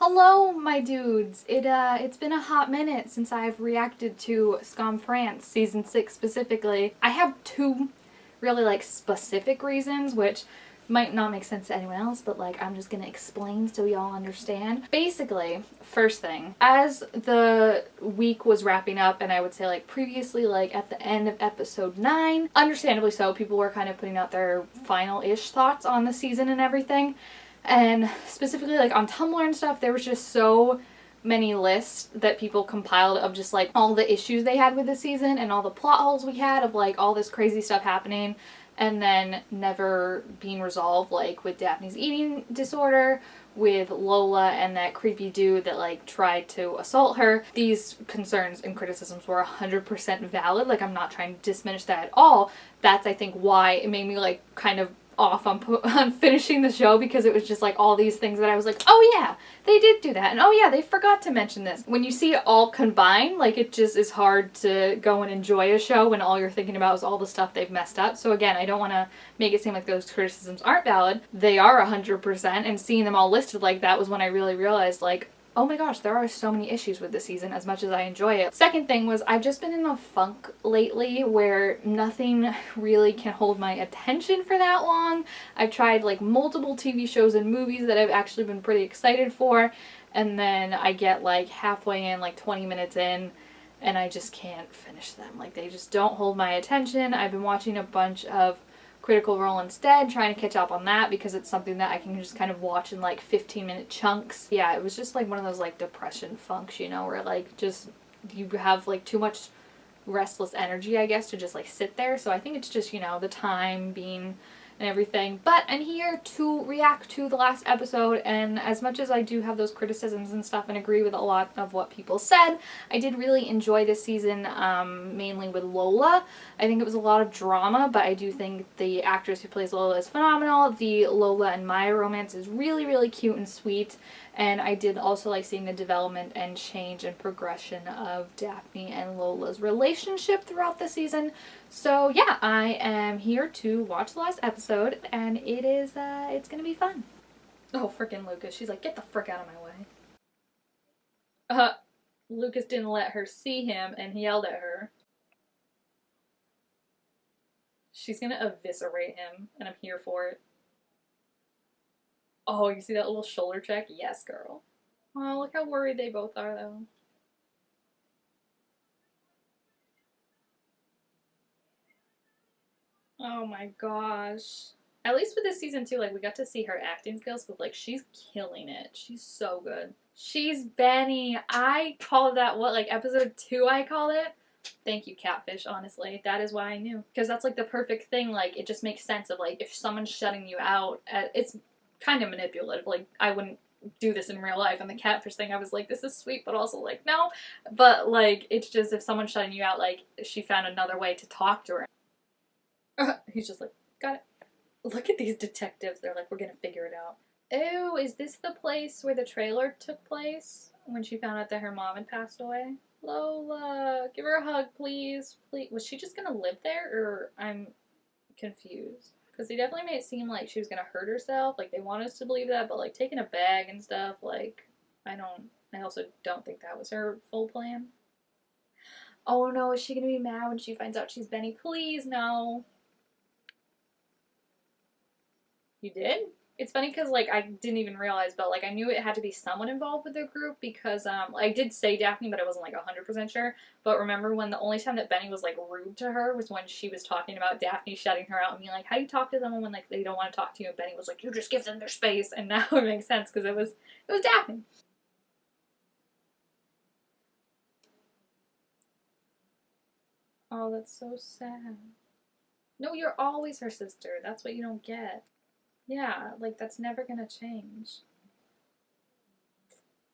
Hello, my dudes. It's been a hot minute since I've reacted to Skam France season 6 specifically. I have two really specific reasons, which might not make sense to anyone else, but I'm just gonna explain so y'all understand. Basically, first thing, as the week was wrapping up, and I would say previously, at the end of episode 9, understandably so, people were kind of putting out their final-ish thoughts on the season and everything. And specifically on Tumblr and stuff, there was just so many lists that people compiled of just all the issues they had with the season and all the plot holes we had of all this crazy stuff happening and then never being resolved, with Daphne's eating disorder, with Lola and that creepy dude that tried to assault her. These concerns and criticisms were 100% valid. I'm not trying to diminish that at all. That's I think why it made me kind of off on finishing the show, because it was just all these things that I was oh yeah, they did do that, and oh yeah, they forgot to mention this. When you see it all combined, it just is hard to go and enjoy a show when all you're thinking about is all the stuff they've messed up. So again, I don't want to make it seem like those criticisms aren't valid. They are 100%, and seeing them all listed like that was when I really realized oh my gosh, there are so many issues with this season as much as I enjoy it. Second thing was I've just been in a funk lately where nothing really can hold my attention for that long. I've tried multiple TV shows and movies that I've actually been pretty excited for, and then I get halfway in, 20 minutes in, and I just can't finish them. They just don't hold my attention. I've been watching a bunch of Critical Role instead, trying to catch up on that because it's something that I can just kind of watch in 15-minute chunks. Yeah, it was just one of those depression funks, where just you have too much restless energy, I guess, to just sit there. So I think it's just, the time being and everything. But I'm here to react to the last episode, and as much as I do have those criticisms and stuff and agree with a lot of what people said, I did really enjoy this season, mainly with Lola. I think it was a lot of drama, but I do think the actress who plays Lola is phenomenal. The Lola and Maya romance is really, really cute and sweet, and I did also like seeing the development and change and progression of Daphne and Lola's relationship throughout the season. So yeah, I am here to watch the last episode, and it's gonna be fun. Oh, frickin' Lucas. She's get the frick out of my way. Uh, Lucas didn't let her see him and he yelled at her. She's gonna eviscerate him, and I'm here for it. Oh, you see that little shoulder check? Yes, girl. Oh, look how worried they both are, though. Oh my gosh. At least with this season too, we got to see her acting skills, but she's killing it. She's so good. She's Benny. I called that, what, episode 2 I called it? Thank you, Catfish, honestly. That is why I knew. Because that's the perfect thing, it just makes sense of if someone's shutting you out, it's kind of manipulative. I wouldn't do this in real life. And the Catfish thing, I was this is sweet, but also no. But it's just if someone's shutting you out, she found another way to talk to her. He's just got it. Look at these detectives. They're we're gonna figure it out. Oh, is this the place where the trailer took place? When she found out that her mom had passed away? Lola, give her a hug, please. Please. Was she just gonna live there, or I'm confused? Because they definitely made it seem like she was gonna hurt herself. They want us to believe that, but taking a bag and stuff, I also don't think that was her full plan. Oh no, is she gonna be mad when she finds out she's Benny? Please, no. You did? It's funny because I didn't even realize, but I knew it had to be someone involved with the group because I did say Daphne, but I wasn't 100% sure. But remember when the only time that Benny was rude to her was when she was talking about Daphne shutting her out and being how do you talk to someone when they don't want to talk to you? And Benny was you just give them their space, and now it makes sense because it was Daphne. Oh, that's so sad. No, you're always her sister. That's what you don't get. Yeah, that's never gonna change.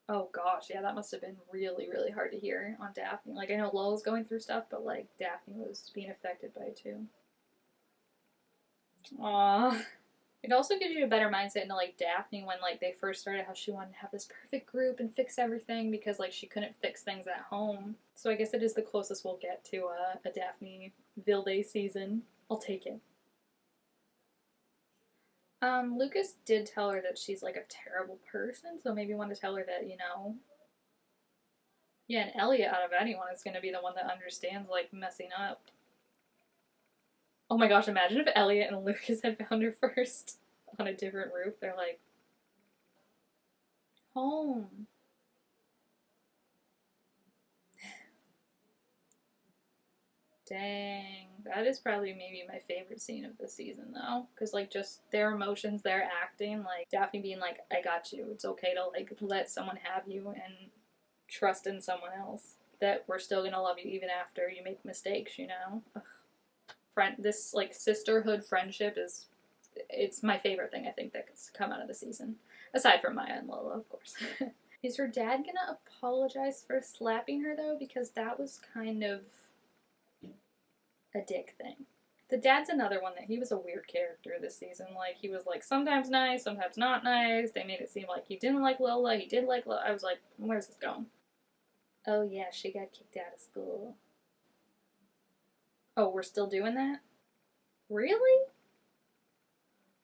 Oh gosh, yeah, that must have been really, really hard to hear on Daphne. I know Lola's going through stuff, but Daphne was being affected by it too. Aww. It also gives you a better mindset into Daphne when they first started, how she wanted to have this perfect group and fix everything because she couldn't fix things at home. So I guess it is the closest we'll get to a Daphne Vilde season. I'll take it. Lucas did tell her that she's like a terrible person, so maybe want to tell her that, yeah, and Elliot out of anyone is gonna be the one that understands like messing up. Oh my gosh, imagine if Elliot and Lucas had found her first on a different roof. They're like, home. Dang. That is probably maybe my favorite scene of the season though. Cause like just their emotions, their acting, like Daphne being like, I got you. It's okay to like let someone have you and trust in someone else. That we're still gonna love you even after you make mistakes, you know? Ugh. This like sisterhood friendship is it's my favorite thing I think that's come out of the season. Aside from Maya and Lola, of course. Is her dad gonna apologize for slapping her though? Because that was kind of a dick thing. The dad's another one that he was a weird character this season. Like he was like sometimes nice, sometimes not nice. They made it seem like he didn't like Lola, he did like Lola. I was like, where's this going? Oh yeah, she got kicked out of school. Oh, we're still doing that? Really?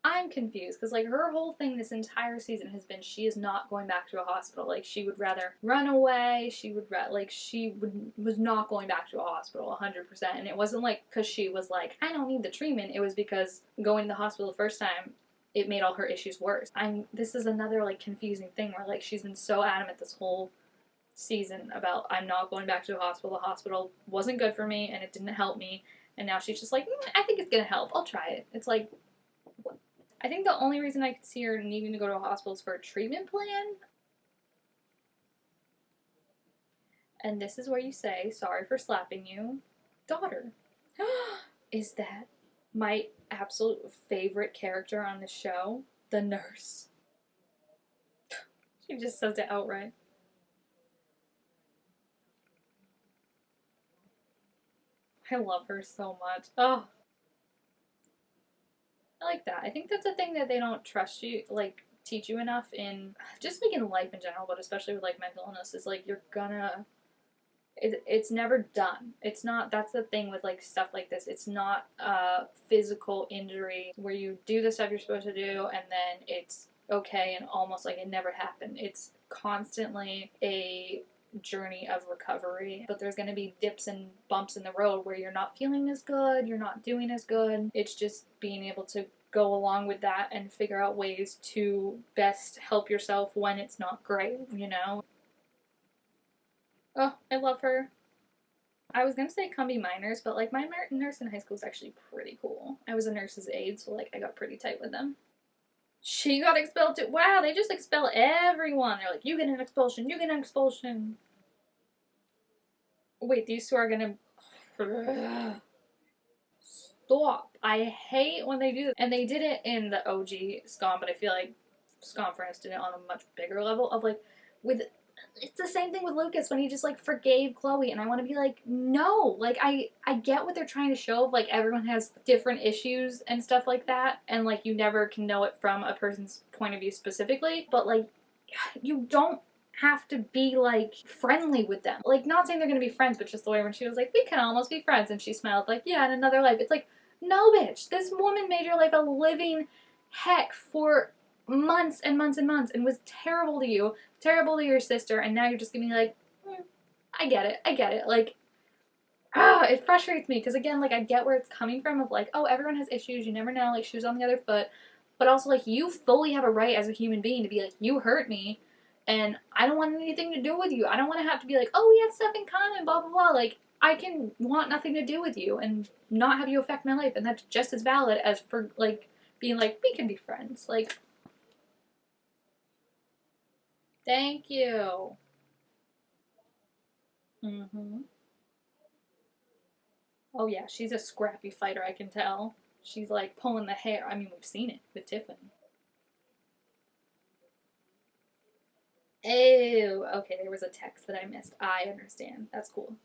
I'm confused because like her whole thing this entire season has been she is not going back to a hospital. Like she would rather run away. Was not going back to a hospital 100%. And it wasn't like because she was like I don't need the treatment. It was because going to the hospital the first time it made all her issues worse. This is another like confusing thing where like she's been so adamant this whole season about I'm not going back to a hospital. The hospital wasn't good for me and it didn't help me. And now she's just like I think it's gonna help. I'll try it. It's like I think the only reason I could see her needing to go to a hospital is for a treatment plan. And this is where you say, sorry for slapping you, daughter. Is that my absolute favorite character on the show? The nurse. She just says it outright. I love her so much. Oh, I like that. I think that's a thing that they don't trust you, like, teach you enough in just like in life in general, but especially with like mental illness, is like you're gonna it's never done. It's not, that's the thing with like stuff like this. It's not a physical injury where you do the stuff you're supposed to do and then it's okay and almost like it never happened. It's constantly a journey of recovery, but there's going to be dips and bumps in the road where you're not feeling as good, you're not doing as good. It's just being able to go along with that and figure out ways to best help yourself when it's not great, you know? Oh, I love her. I was gonna say Combi Minors, but like my nurse in high school was actually pretty cool. I was a nurse's aide, so like I got pretty tight with them. She got expelled too. Wow, they just expel everyone. They're like, you get an expulsion, you get an expulsion. Wait, these two are gonna. Stop. I hate when they do this. And they did it in the OG Skam, but I feel like Skam France did it on a much bigger level of like, with it's the same thing with Lucas when he just like forgave Chloe and I want to be like no, like I get what they're trying to show of like everyone has different issues and stuff like that and like you never can know it from a person's point of view specifically, but like you don't have to be like friendly with them, like not saying they're gonna be friends, but just the way when she was like we can almost be friends and she smiled like yeah in another life, it's like no bitch, this woman made your life a living heck for months and months and months and was terrible to you, terrible to your sister, and now you're just gonna be like, I get it. Like, it frustrates me because again, like I get where it's coming from of like, oh, everyone has issues, you never know, like shoes on the other foot, but also like you fully have a right as a human being to be like, you hurt me, and I don't want anything to do with you. I don't want to have to be like, oh, we have stuff in common, blah blah blah. Like I can want nothing to do with you and not have you affect my life, and that's just as valid as for like being like we can be friends. Like thank you. Mm-hmm. Oh yeah, she's a scrappy fighter, I can tell. She's like pulling the hair. I mean, we've seen it with Tiffany. Oh, okay, there was a text that I missed. I understand. That's cool.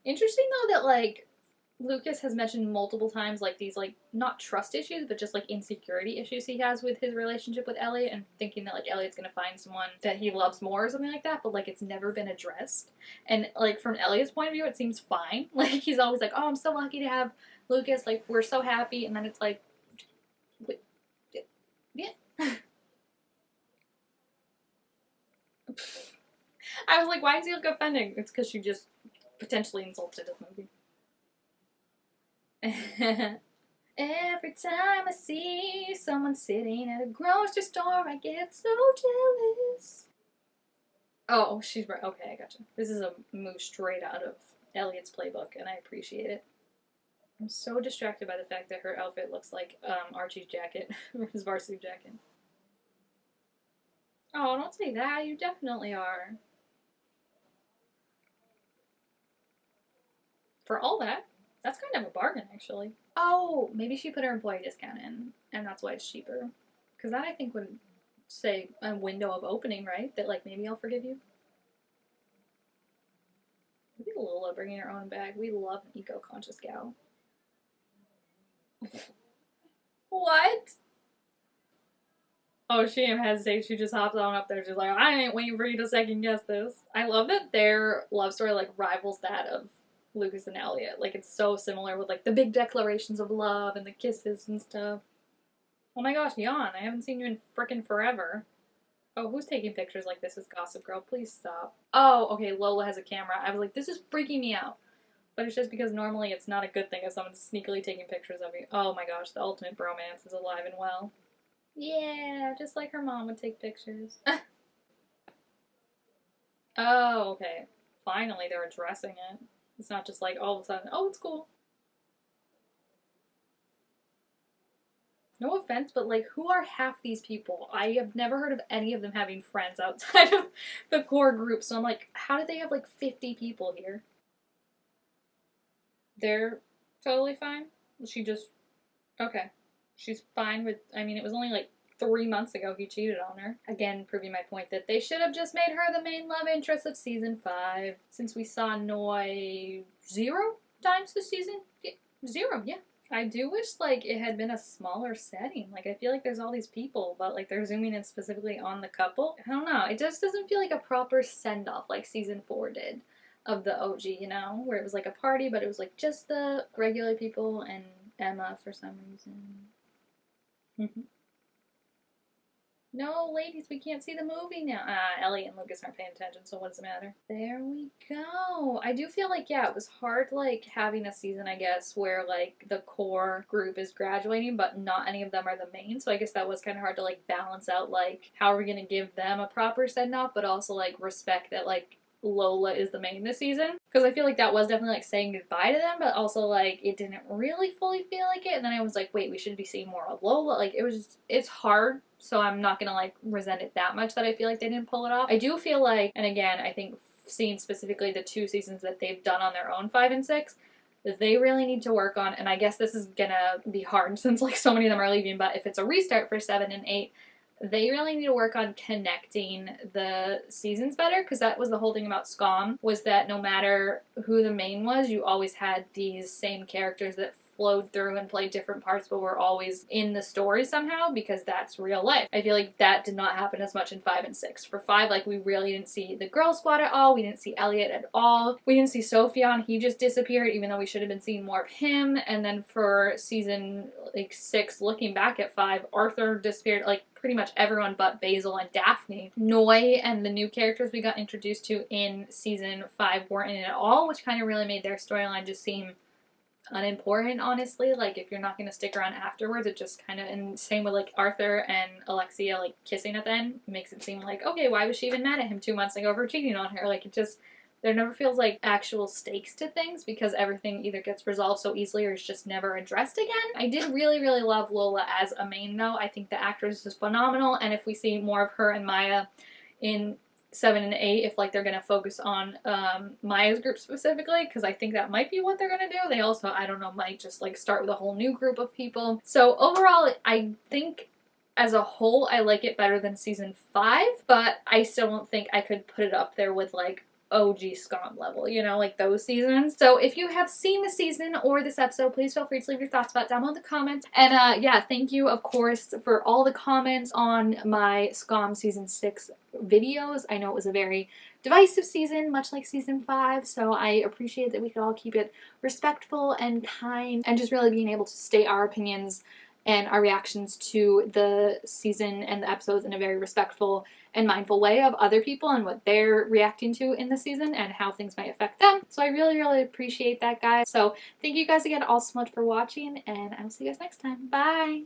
Interesting though that like Lucas has mentioned multiple times like these like not trust issues but just like insecurity issues he has with his relationship with Elliot and thinking that like Elliot's gonna find someone that he loves more or something like that, but like it's never been addressed. And like from Elliot's point of view it seems fine. Like he's always like, oh I'm so lucky to have Lucas, like we're so happy, and then it's like Yeah. I was like, why does he look offended? It's because she just potentially insulted his movie. Every time I see someone sitting at a grocery store, I get so jealous. Oh, she's right. Okay, I gotcha. This is a move straight out of Elliot's playbook, and I appreciate it. I'm so distracted by the fact that her outfit looks like Archie's jacket, or his varsity jacket. Oh, don't say that. You definitely are. For all that, that's kind of a bargain, actually. Oh, maybe she put her employee discount in, and that's why it's cheaper. Because that I think would say a window of opening, right? That like maybe I'll forgive you. Maybe Lola bringing her own bag. We love an eco-conscious gal. What? Oh, she didn't hesitate. She just hopped on up there. She's like, I ain't waiting for you to second guess this. I love that their love story like rivals that of Lucas and Elliot. Like it's so similar with like the big declarations of love and the kisses and stuff. Oh my gosh, Jan, I haven't seen you in frickin' forever. Oh, who's taking pictures like this is Gossip Girl? Please stop. Oh, okay, Lola has a camera. I was like, this is freaking me out. But it's just because normally it's not a good thing if someone's sneakily taking pictures of you. Oh my gosh, the ultimate bromance is alive and well. Yeah, just like her mom would take pictures. Oh, okay. Finally, they're addressing it. It's not just like all of a sudden, oh, it's cool. No offense, but like, who are half these people? I have never heard of any of them having friends outside of the core group. So I'm like, how did they have like 50 people here? They're totally fine. She just, okay. She's fine with, I mean, it was only like 3 months ago he cheated on her. Again, proving my point that they should have just made her the main love interest of season 5. Since we saw Noi 0 times this season. Yeah, 0, yeah. I do wish like it had been a smaller setting. Like I feel like there's all these people, but like they're zooming in specifically on the couple. I don't know. It just doesn't feel like a proper send off like season 4 did of the OG, you know, where it was like a party, but it was like just the regular people and Emma for some reason. No, ladies, we can't see the movie now. Ellie and Lucas aren't paying attention, so what does it matter? There we go. I do feel like, yeah, it was hard, like, having a season, I guess, where, like, the core group is graduating, but not any of them are the main, so I guess that was kind of hard to, like, balance out, like, how are we gonna give them a proper send-off, but also, like, respect that, like, Lola is the main this season. Because I feel like that was definitely like saying goodbye to them, but also like it didn't really fully feel like it. And then I was like, wait, we should be seeing more of Lola. Like it was just, it's hard. So I'm not gonna like resent it that much that I feel like they didn't pull it off. I do feel like, and again, I think seeing specifically the 2 seasons that they've done on their own, 5 and 6, they really need to work on, and I guess this is gonna be hard since like so many of them are leaving, but if it's a restart for 7 and 8, they really need to work on connecting the seasons better, because that was the whole thing about Skam, was that no matter who the main was, you always had these same characters that flowed through and played different parts but were always in the story somehow, because that's real life. I feel like that did not happen as much in 5 and 6. For 5, like, we really didn't see the girl squad at all. We didn't see Elliot at all. We didn't see Sophion. He just disappeared, even though we should have been seeing more of him. And then for season, like, 6, looking back at 5, Arthur disappeared. Like, pretty much everyone but Basil and Daphne. Noi and the new characters we got introduced to in season 5 weren't in it at all, which kind of really made their storyline just seem unimportant, honestly. Like, if you're not going to stick around afterwards, it just kind of, and same with like Arthur and Alexia like kissing at the end, makes it seem like, okay, why was she even mad at him 2 months ago for cheating on her? Like, it just, there never feels like actual stakes to things, because everything either gets resolved so easily or is just never addressed again. I did really, really love Lola as a main, though. I think the actress is phenomenal, and if we see more of her and Maya in 7 and 8, if like they're gonna focus on Maya's group specifically, because I think that might be what they're gonna do. They also, I don't know, might just like start with a whole new group of people. So overall, I think as a whole, I like it better than season 5, but I still don't think I could put it up there with like OG Skam level, you know, like those seasons. So if you have seen the season or this episode, please feel free to leave your thoughts about it down below in the comments. And yeah, thank you, of course, for all the comments on my Skam season 6 videos. I know it was a very divisive season, much like season 5, so I appreciate that we could all keep it respectful and kind, and just really being able to state our opinions and our reactions to the season and the episodes in a very respectful and mindful way of other people and what they're reacting to in the season and how things might affect them. So I really, really appreciate that, guys. So thank you guys again all so much for watching, and I will see you guys next time. Bye!